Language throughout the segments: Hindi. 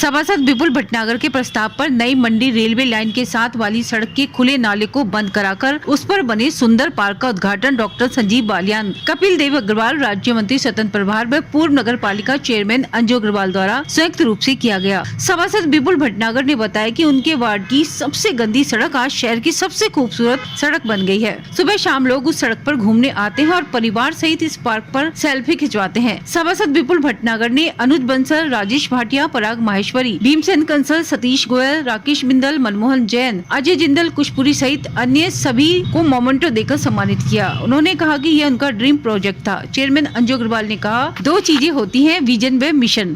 सभासद विपुल भटनागर के प्रस्ताव पर नई मंडी रेलवे लाइन के साथ वाली सड़क के खुले नाले को बंद कराकर उस पर बने सुंदर पार्क का उद्घाटन डॉक्टर संजीव बालियान, कपिल देव अग्रवाल, राज्य मंत्री स्वतंत्र प्रभार व पूर्व नगर पालिका चेयरमैन अंजू अग्रवाल द्वारा संयुक्त रूप से किया गया। सभासद विपुल भटनागर ने बताया कि उनके वार्ड की सबसे गंदी सड़क आज शहर की सबसे खूबसूरत सड़क बन गई है। सुबह शाम लोग उस सड़क पर घूमने आते हैं और परिवार सहित इस पार्क पर सेल्फी खिंचवाते हैं। सभासद विपुल भटनागर ने अनुज बंसल, राजेश भाटिया, पराग माहेश्वरी, भीमसेन कंसल, सतीश गोयल, राकेश बिंदल, मनमोहन जैन, अजय जिंदल, कुशपुरी सहित अन्य सभी को मोमेंटो देकर सम्मानित किया। उन्होंने कहा कि यह उनका ड्रीम प्रोजेक्ट था। चेयरमैन अंजू अग्रवाल ने कहा, दो चीजें होती हैं, विजन व मिशन।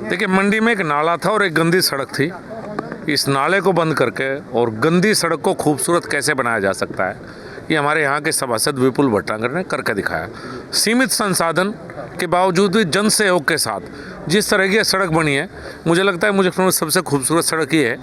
देखिए, मंडी में एक नाला था और एक गंदी सड़क थी। इस नाले को बंद करके और गंदी सड़क को खूबसूरत कैसे बनाया जा सकता है, ये हमारे यहाँ के सभासद विपुल भटनागर ने करके दिखाया। सीमित संसाधन के बावजूद भी जन सहयोग के साथ जिस तरह की सड़क बनी है, मुझे लगता है मुझे सबसे खूबसूरत सड़क ही है।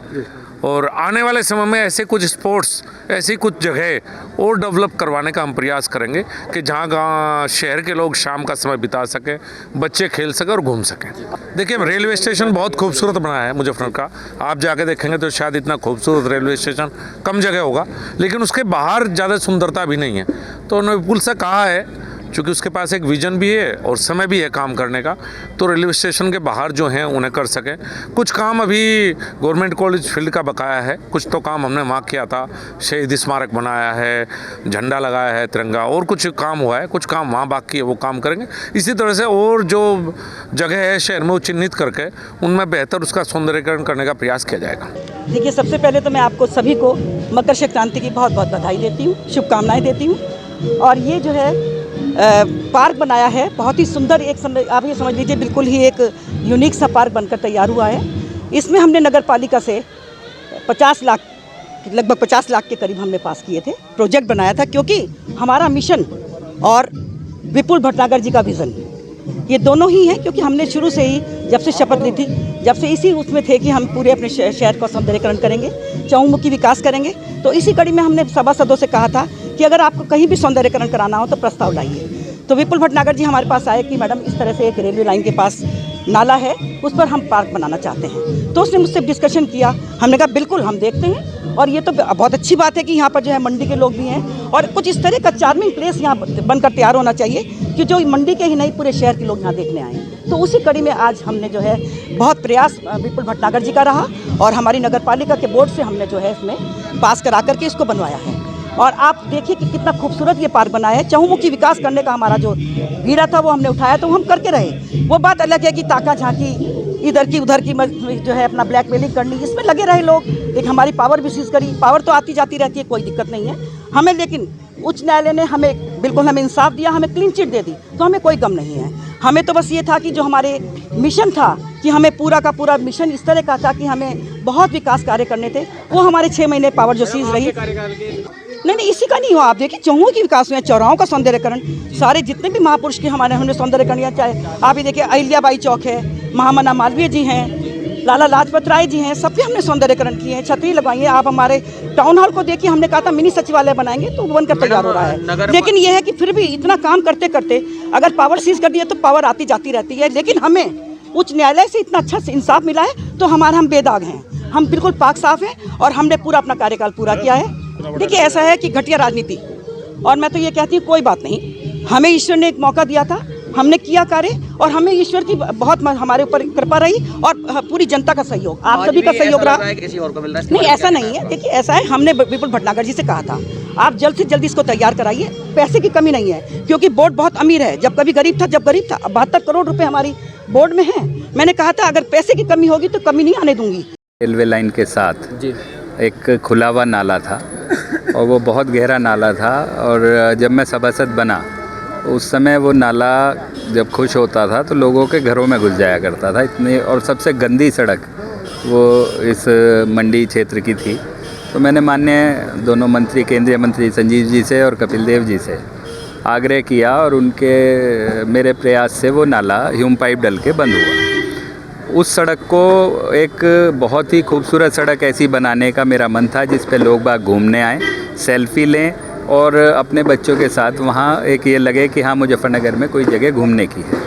और आने वाले समय में ऐसे कुछ स्पोर्ट्स, ऐसी कुछ जगह और डेवलप करवाने का हम प्रयास करेंगे कि जहाँ शहर के लोग शाम का समय बिता सकें, बच्चे खेल सकें और घूम सकें। देखिए, रेलवे स्टेशन बहुत खूबसूरत बना है मुजफ्फरनगर का। आप जाके देखेंगे तो शायद इतना खूबसूरत रेलवे स्टेशन कम जगह होगा, लेकिन उसके बाहर ज़्यादा सुंदरता भी नहीं है। तो उन्होंने विपुल से कहा है, चूँकि उसके पास एक विजन भी है और समय भी है काम करने का, तो रेलवे स्टेशन के बाहर जो हैं उन्हें कर सकें। कुछ काम अभी गवर्नमेंट कॉलेज फील्ड का बकाया है, कुछ तो काम हमने वहाँ किया था, शहीद स्मारक बनाया है, झंडा लगाया है तिरंगा, और कुछ काम हुआ है, कुछ काम वहाँ बाकी है, वो काम करेंगे। इसी तरह से और जो जगह है शहर में वो चिन्हित करके उनमें बेहतर उसका सौंदर्यीकरण करने का प्रयास किया जाएगा। देखिए, सबसे पहले तो मैं आपको सभी को मकर संक्रांति की बहुत बहुत बधाई देती हूँ, शुभकामनाएँ देती हूँ। और ये जो है पार्क बनाया है, बहुत ही सुंदर, एक आप ये समझ लीजिए बिल्कुल ही एक यूनिक सा पार्क बनकर तैयार हुआ है। इसमें हमने नगर पालिका से 50 लाख, लगभग 50 लाख के करीब हमने पास किए थे, प्रोजेक्ट बनाया था, क्योंकि हमारा मिशन और विपुल भटनागर जी का विज़न ये दोनों ही हैं। क्योंकि हमने शुरू से ही जब से शपथ ली थी, जब से इसी उसमें थे कि हम पूरे अपने शहर का सौंदर्यीकरण करेंगे, चहुमुखी विकास करेंगे। तो इसी कड़ी में हमने सभासदों से कहा था कि अगर आपको कहीं भी सौंदर्यीकरण कराना हो तो प्रस्ताव लाइए। तो विपुल भटनागर जी हमारे पास आए कि मैडम, इस तरह से एक रेलवे लाइन के पास नाला है, उस पर हम पार्क बनाना चाहते हैं। तो उसने मुझसे डिस्कशन किया, हमने कहा बिल्कुल हम देखते हैं। और ये तो बहुत अच्छी बात है कि यहाँ पर जो है मंडी के लोग भी हैं, और कुछ इस तरह का चार्मिंग प्लेस यहाँ बनकर तैयार होना चाहिए कि जो मंडी के ही नहीं पूरे शहर के लोग यहाँ देखने आएँ। तो उसी कड़ी में आज हमने जो है बहुत प्रयास विपुल भटनागर जी का रहा, और हमारी नगर पालिका के बोर्ड से हमने जो है इसमें पास करा करके इसको बनवाया है। और आप देखिए कि कितना खूबसूरत ये पार्क बना है। चहुमुखी विकास करने का हमारा जो बीड़ा था वो हमने उठाया, तो हम करके रहे। वो बात अलग है कि ताका झांकी, इधर की उधर की जो है अपना ब्लैकमेलिंग करनी, इसमें लगे रहे लोग। एक हमारी पावर भी सीज करी, पावर तो आती जाती रहती है, कोई दिक्कत नहीं है हमें। लेकिन उच्च न्यायालय ने हमें इंसाफ दिया, हमें क्लीन चिट दे दी, तो हमें कोई गम नहीं है। हमें तो बस ये था कि जो हमारे मिशन था कि हमें पूरा का पूरा मिशन इस तरह का था कि हमें बहुत विकास कार्य करने थे, वो हमारे 6 महीने पावर जो सीज रही। नहीं, इसी का नहीं हुआ। आप देखिए, चौहों की विकास हुआ, चौराहों का सौंदर्यकरण, सारे जितने भी महापुरुष के हमने सौंदर्यकरण किया। चाहे आप ही देखिए, अहिल्याबाई चौक है, महामना मालवीय जी हैं, लाला लाजपत राय जी हैं, सब पे हमने सौंदर्यकरण किए हैं, छतरी लगवाई है। आप हमारे टाउन हॉल को देखिए, हमने कहा था मिनी सचिवालय बनाएंगे, तो बनकर तैयार हो रहा है। लेकिन यह है कि फिर भी इतना काम करते करते अगर पावर सीज कर दिया तो पावर आती जाती रहती है। लेकिन हमें उच्च न्यायालय से इतना अच्छा इंसाफ मिला है, तो हम बेदाग हैं, हम बिल्कुल पाक साफ हैं, और हमने पूरा अपना कार्यकाल पूरा किया है। देखिए, ऐसा है कि घटिया राजनीति, और मैं तो ये कहती हूँ कोई बात नहीं, हमें ईश्वर ने एक मौका दिया था, हमने किया कार्य, और हमें ईश्वर की बहुत हमारे ऊपर कृपा रही, और पूरी जनता का सहयोग, आप सभी का सहयोग रहा। नहीं, ऐसा नहीं है। देखिए, ऐसा है, हमने विपुल भटनागर जी से कहा था आप जल्द से जल्द इसको तैयार कराइए, पैसे की कमी नहीं है, क्योंकि बोर्ड बहुत अमीर है। जब गरीब था, अब 72 करोड़ रुपए हमारी बोर्ड में है। मैंने कहा था अगर पैसे की कमी होगी तो कमी नहीं आने दूंगी। रेलवे लाइन के साथ जी एक खुला हुआ नाला था, और वो बहुत गहरा नाला था। और जब मैं सभासद बना उस समय वो नाला जब खुश होता था तो लोगों के घरों में घुस जाया करता था इतनी, और सबसे गंदी सड़क वो इस मंडी क्षेत्र की थी। तो मैंने माननीय दोनों मंत्री, केंद्रीय मंत्री संजीव जी से और कपिल देव जी से आग्रह किया और उनके मेरे प्रयास से वो नाला ह्यूम पाइप डल के बंद हुआ। उस सड़क को एक बहुत ही खूबसूरत सड़क ऐसी बनाने का मेरा मन था जिस पे लोग बाग घूमने आएँ, सेल्फी लें और अपने बच्चों के साथ वहाँ एक ये लगे कि हाँ मुजफ्फरनगर में कोई जगह घूमने की है।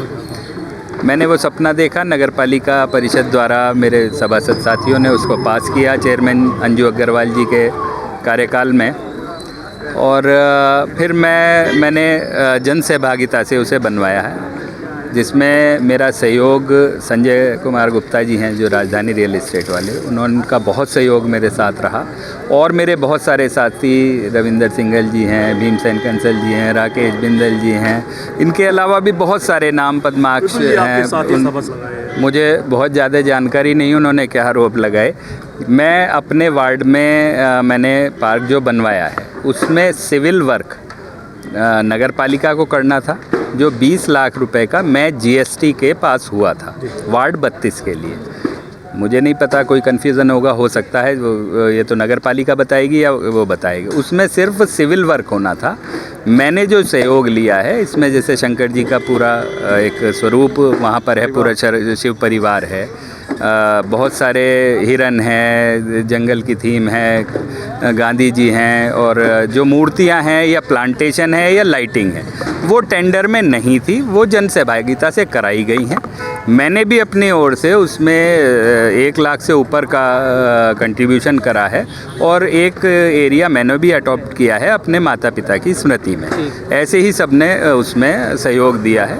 मैंने वो सपना देखा, नगर पालिका परिषद द्वारा मेरे सभासद साथियों ने उसको पास किया चेयरमैन अंजू अग्रवाल जी के कार्यकाल में, और फिर मैंने जन सहभागिता से उसे बनवाया है, जिसमें मेरा सहयोग संजय कुमार गुप्ता जी हैं जो राजधानी रियल इस्टेट वाले, उनका बहुत सहयोग मेरे साथ रहा। और मेरे बहुत सारे साथी रविंदर सिंघल जी हैं, भीमसेन कंसल जी हैं, राकेश बिंदल जी हैं, इनके अलावा भी बहुत सारे नाम पद्माक्ष हैं। मुझे बहुत ज़्यादा जानकारी नहीं उन्होंने क्या आरोप लगाए। मैं अपने वार्ड में मैंने पार्क जो बनवाया है उसमें सिविल वर्क नगर पालिका को करना था, जो 20 लाख रुपए का मैं जीएसटी के पास हुआ था वार्ड 32 के लिए। मुझे नहीं पता, कोई कन्फ्यूज़न होगा, हो सकता है ये तो नगर पालिका बताएगी या वो बताएगी। उसमें सिर्फ सिविल वर्क होना था। मैंने जो सहयोग लिया है इसमें जैसे शंकर जी का पूरा एक स्वरूप वहाँ पर है, पूरा शिव परिवार है, बहुत सारे हिरन हैं, जंगल की थीम है, गांधी जी हैं, और जो मूर्तियां हैं या प्लांटेशन है या लाइटिंग है वो टेंडर में नहीं थी, वो जन सहभागिता से कराई गई हैं। मैंने भी अपनी ओर से उसमें 1 लाख से ऊपर का कंट्रीब्यूशन करा है, और एक एरिया मैंने भी अडॉप्ट किया है अपने माता पिता की स्मृति में। ऐसे ही सबने उसमें सहयोग दिया है।